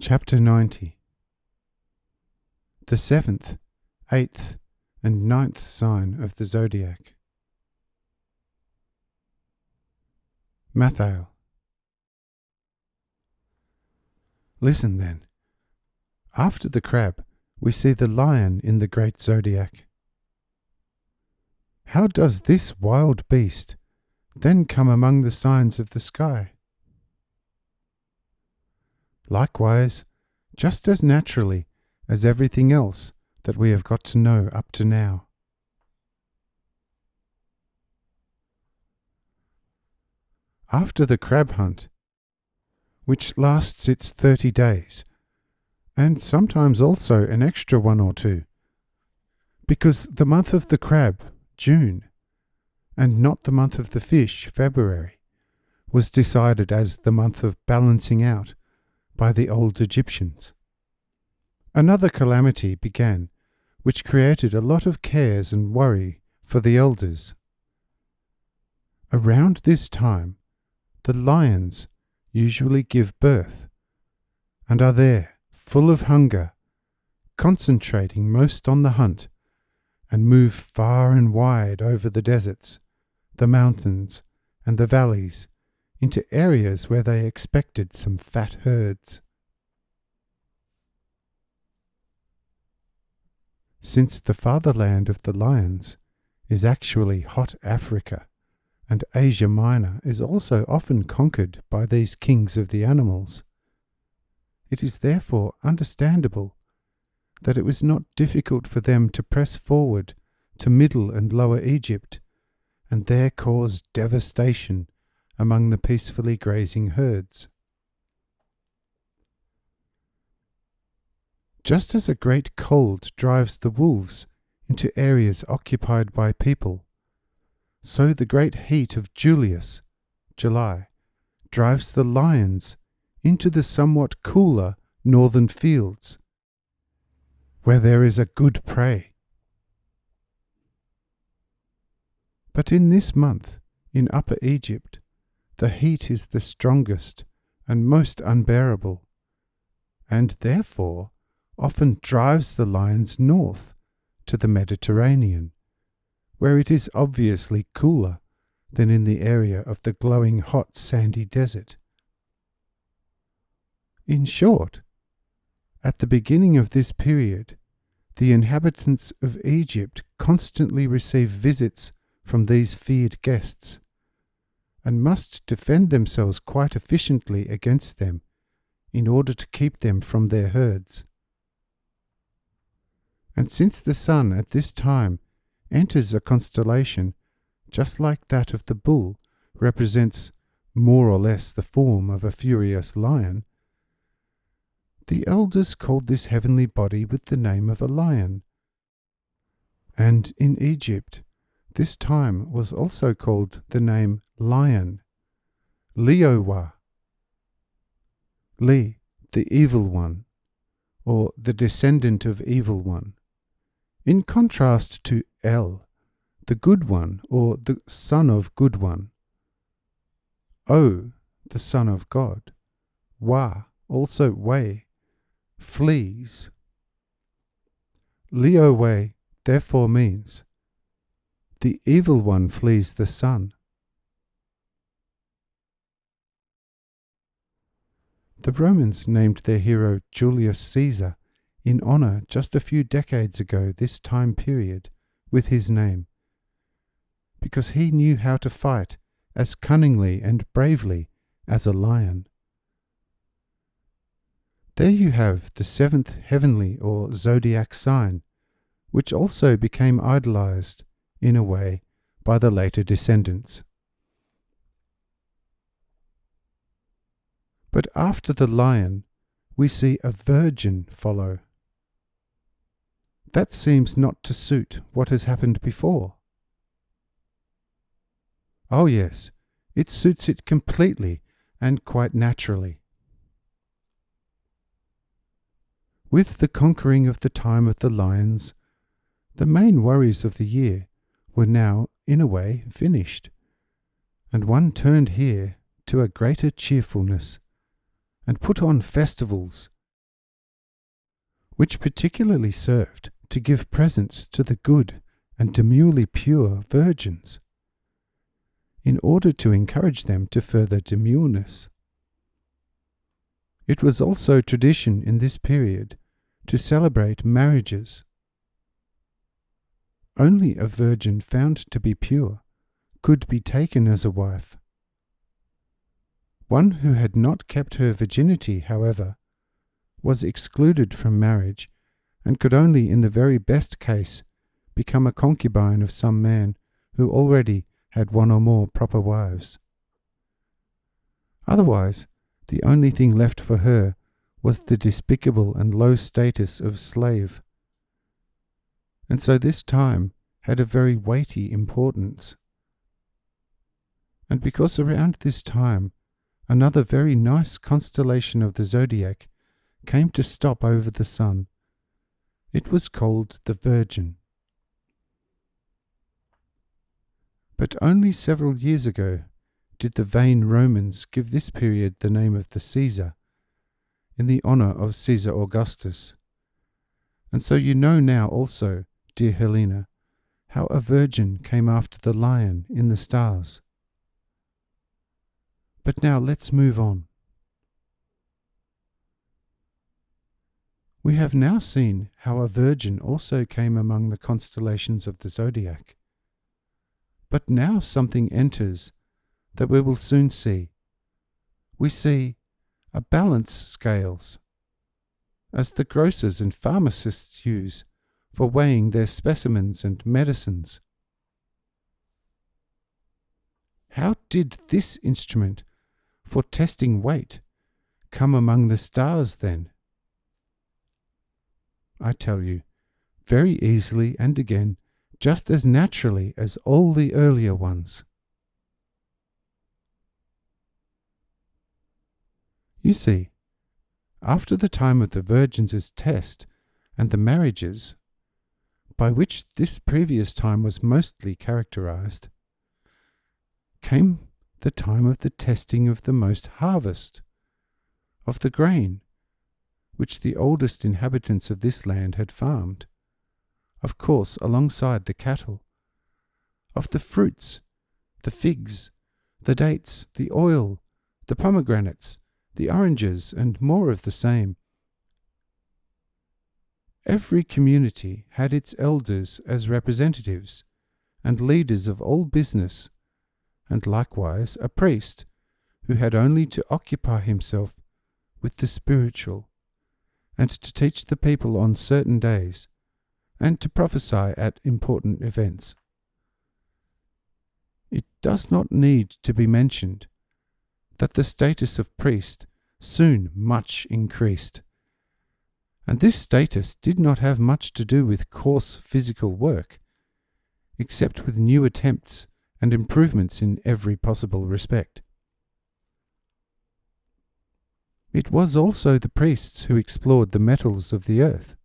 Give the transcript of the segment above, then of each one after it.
Chapter 90. The 7th, 8th, and 9th sign of the zodiac. Mathael. Listen then. After the crab, we see the lion in the great zodiac. How does this wild beast then come among the signs of the sky? Likewise, just as naturally as everything else that we have got to know up to now. After the crab hunt, which lasts its 30 days, and sometimes also an extra one or two, because the month of the crab, June, and not the month of the fish, February, was decided as the month of balancing out by the old Egyptians. Another calamity began, which created a lot of cares and worry for the elders. Around this time, the lions usually give birth, and are there, full of hunger, concentrating most on the hunt, and move far and wide over the deserts, the mountains, and the valleys, into areas where they expected some fat herds. Since the fatherland of the lions is actually hot Africa, and Asia Minor is also often conquered by these kings of the animals, it is therefore understandable that it was not difficult for them to press forward to Middle and Lower Egypt, and there cause devastation among the peacefully grazing herds. Just as a great cold drives the wolves into areas occupied by people, so the great heat of Julius, July, drives the lions into the somewhat cooler northern fields, where there is a good prey. But in this month, in Upper Egypt, the heat is the strongest and most unbearable, and therefore often drives the lions north to the Mediterranean, where it is obviously cooler than in the area of the glowing hot sandy desert. In short, at the beginning of this period, the inhabitants of Egypt constantly receive visits from these feared guests, and must defend themselves quite efficiently against them in order to keep them from their herds. And since the sun at this time enters a constellation just like that of the bull represents more or less the form of a furious lion, the elders called this heavenly body with the name of a lion. And in Egypt, this time was also called the name lion, Leowa, Le, the evil one, or the descendant of evil one, in contrast to El, the good one, or the son of good one, O, the son of God, Wa, also Way, flees. Leowe therefore means the evil one flees the sun. The Romans named their hero Julius Caesar in honor just a few decades ago this time period with his name, because he knew how to fight as cunningly and bravely as a lion. There you have the 7th heavenly or zodiac sign, which also became idolized, in a way, by the later descendants. But after the lion, we see a virgin follow. That seems not to suit what has happened before. Oh yes, it suits it completely and quite naturally. With the conquering of the time of the lions, the main worries of the year were now, in a way, finished, and one turned here to a greater cheerfulness, and put on festivals which particularly served to give presents to the good and demurely pure virgins, in order to encourage them to further demureness. It was also tradition in this period to celebrate marriages. Only a virgin found to be pure could be taken as a wife. One who had not kept her virginity, however, was excluded from marriage and could only in the very best case become a concubine of some man who already had one or more proper wives. Otherwise, the only thing left for her was the despicable and low status of slave. And so this time had a very weighty importance. And because around this time another very nice constellation of the zodiac came to stop over the sun, it was called the Virgin. But only several years ago did the vain Romans give this period the name of the Caesar, in the honour of Caesar Augustus. And so you know now also, dear Helena, how a virgin came after the lion in the stars. But now let's move on. We have now seen how a virgin also came among the constellations of the zodiac. But now something enters that we will soon see. We see a balance scales, as the grocers and pharmacists use for weighing their specimens and medicines. How did this instrument for testing weight come among the stars then? I tell you, very easily and again, just as naturally as all the earlier ones. You see, after the time of the virgins' test and the marriages, by which this previous time was mostly characterized, came the time of the testing of the most harvest, of the grain, which the oldest inhabitants of this land had farmed, of course alongside the cattle, of the fruits, the figs, the dates, the oil, the pomegranates, the oranges, and more of the same. Every community had its elders as representatives, and leaders of all business, and likewise a priest, who had only to occupy himself with the spiritual, and to teach the people on certain days, and to prophesy at important events. It does not need to be mentioned that the status of priest soon much increased, and this status did not have much to do with coarse physical work, except with new attempts and improvements in every possible respect. It was also the priests who explored the metals of the earth,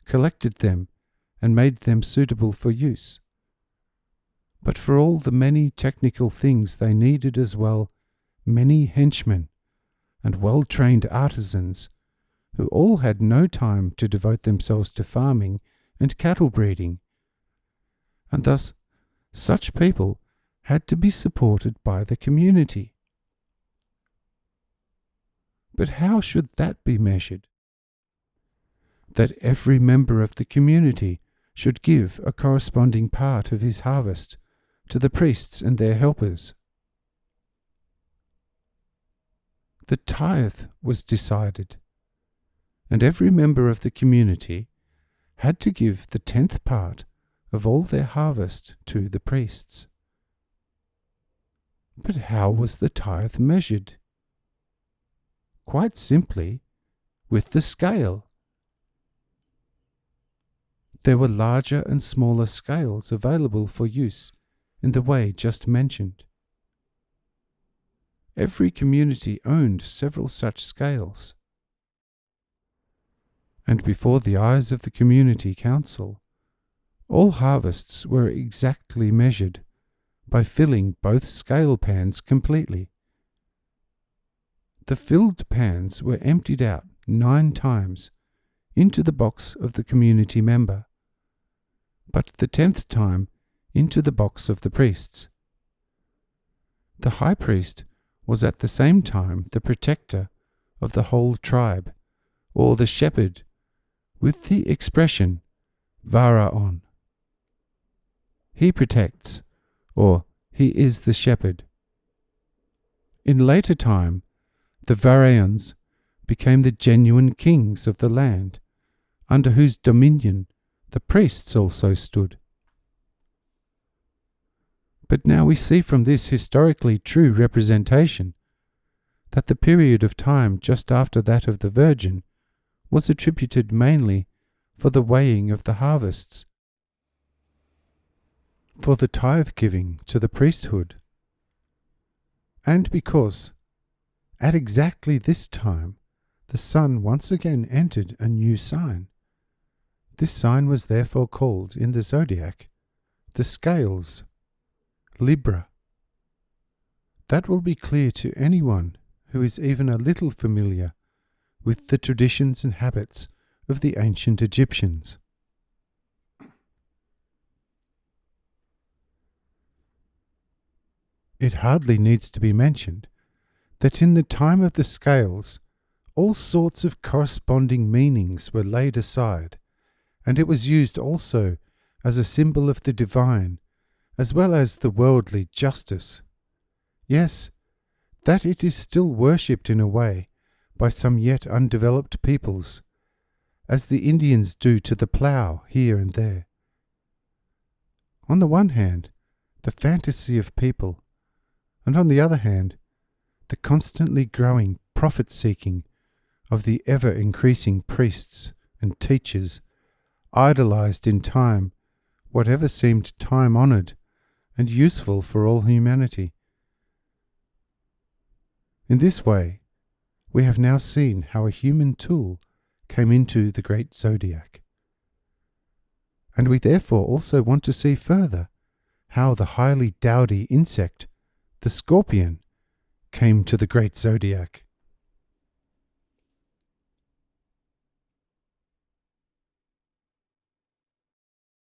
collected them, and made them suitable for use. But for all the many technical things they needed as well many henchmen and well-trained artisans who all had no time to devote themselves to farming and cattle breeding, and thus such people had to be supported by the community. But how should that be measured? That every member of the community should give a corresponding part of his harvest to the priests and their helpers. The tithe was decided, and every member of the community had to give the 10th part of all their harvest to the priests. But how was the tithe measured? Quite simply, with the scale. There were larger and smaller scales available for use in the way just mentioned. Every community owned several such scales, and before the eyes of the community council, all harvests were exactly measured by filling both scale pans completely. The filled pans were emptied out 9 times into the box of the community member, but the 10th time into the box of the priests. The high priest was at the same time the protector of the whole tribe, or the shepherd, with the expression varaon. He protects, or he is the shepherd. In later time, the varaons became the genuine kings of the land, under whose dominion the priests also stood. But now we see from this historically true representation that the period of time just after that of the Virgin was attributed mainly for the weighing of the harvests, for the tithe giving to the priesthood, and because at exactly this time the sun once again entered a new sign. This sign was therefore called in the zodiac the scales, Libra. That will be clear to anyone who is even a little familiar with the traditions and habits of the ancient Egyptians. It hardly needs to be mentioned that in the time of the scales all sorts of corresponding meanings were laid aside, and it was used also as a symbol of the divine as well as the worldly justice. Yes, that it is still worshipped in a way by some yet undeveloped peoples, as the Indians do to the plough here and there. On the one hand, the fantasy of people, and on the other hand, the constantly growing profit-seeking of the ever-increasing priests and teachers idolized in time whatever seemed time-honored and useful for all humanity. In this way, we have now seen how a human tool came into the great zodiac. And we therefore also want to see further how the highly dowdy insect, the scorpion, came to the great zodiac.